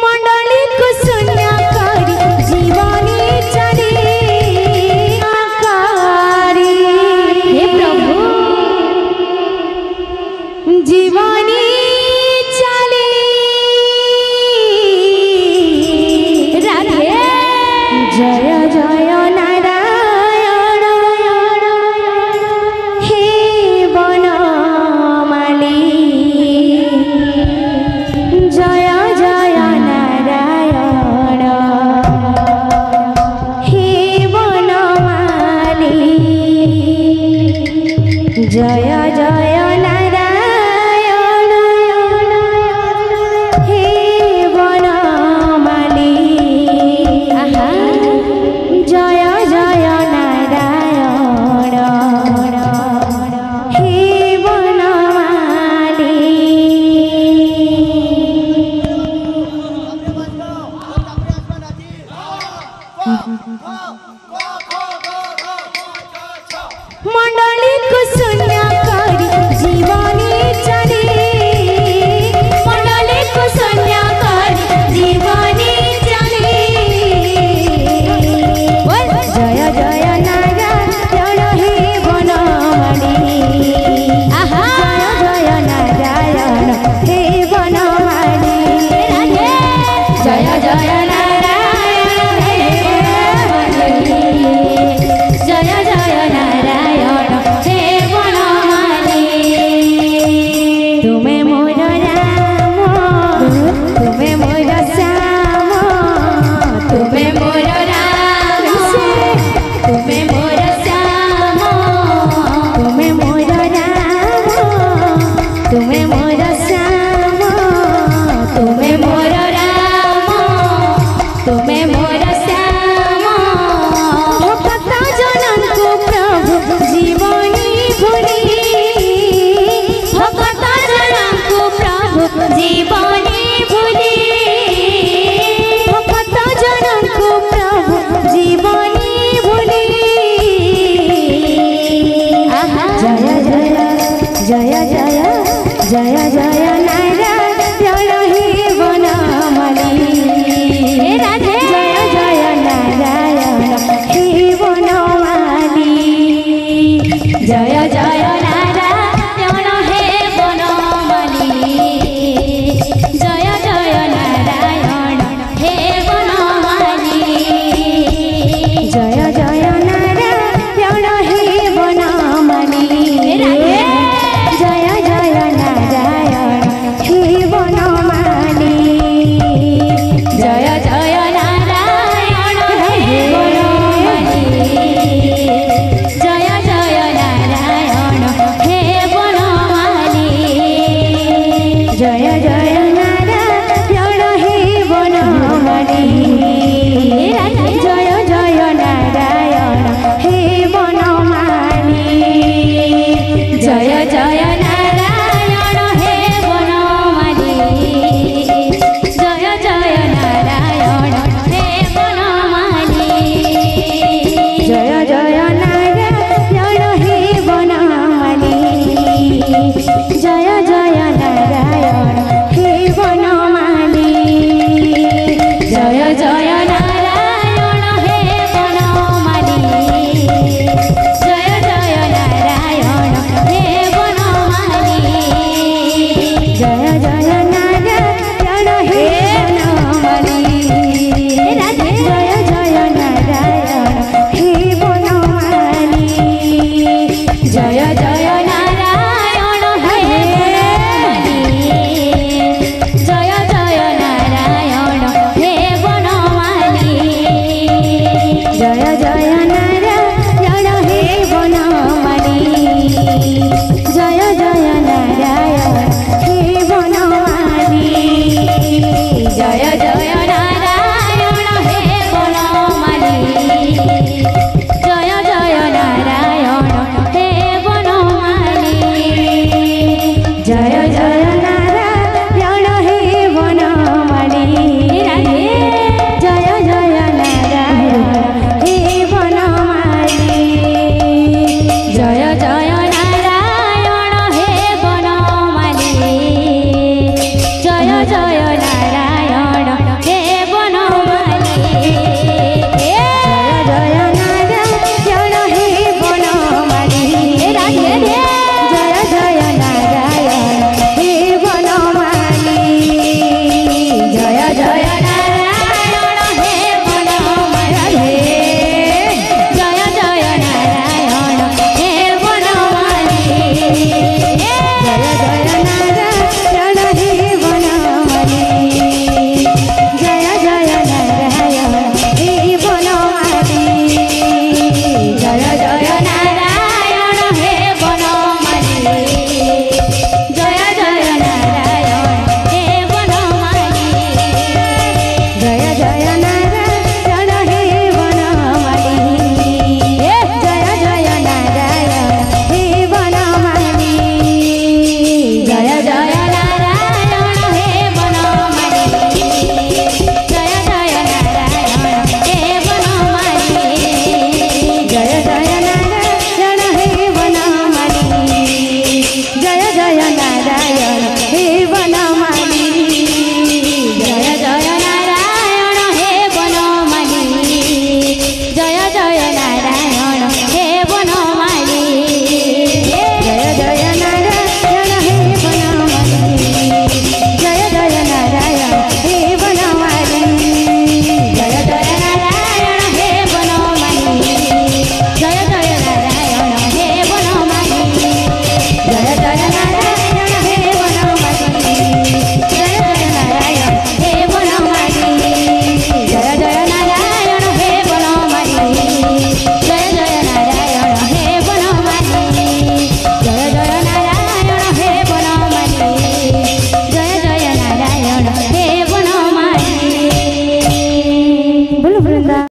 मंडली को सुनिया करी जीवनी चली आकारी। हे प्रभु जीवनी चली राधे जय जय नारायण हे बनमाली जय जय नारायण हे बनमाली जय जय नारायण हे बनमाली जय जय नारायण हे बनमाली। मंडली को सुनिया करी जीवनी चली मंडली को सुनिया करी जीवनी चली जय जय नारायण हे बनमाली जय जय नारायण हे बनमाली जय जय नारायण हे बनमाली जय जय नारायण हे बनमाली। तुम्हें मोर राम तुम्हें मोर श्याम तुम्हें मोर राम तुम्हें मोर श्याम तुम्हें मोर राम तुम्हें मोर श्याम तुम्हें मोर राम तुम्हें मोर श्याम भक्त जनन को प्रभु जीवनी भूली भक्त जनन को प्रभु जीवनी भूली भक्त जनन को प्रभु जीवनी भूली जय जय जय जय जय जय नारायण हे बनमाली राधे जय जय नारायण हे बनमाली जय जय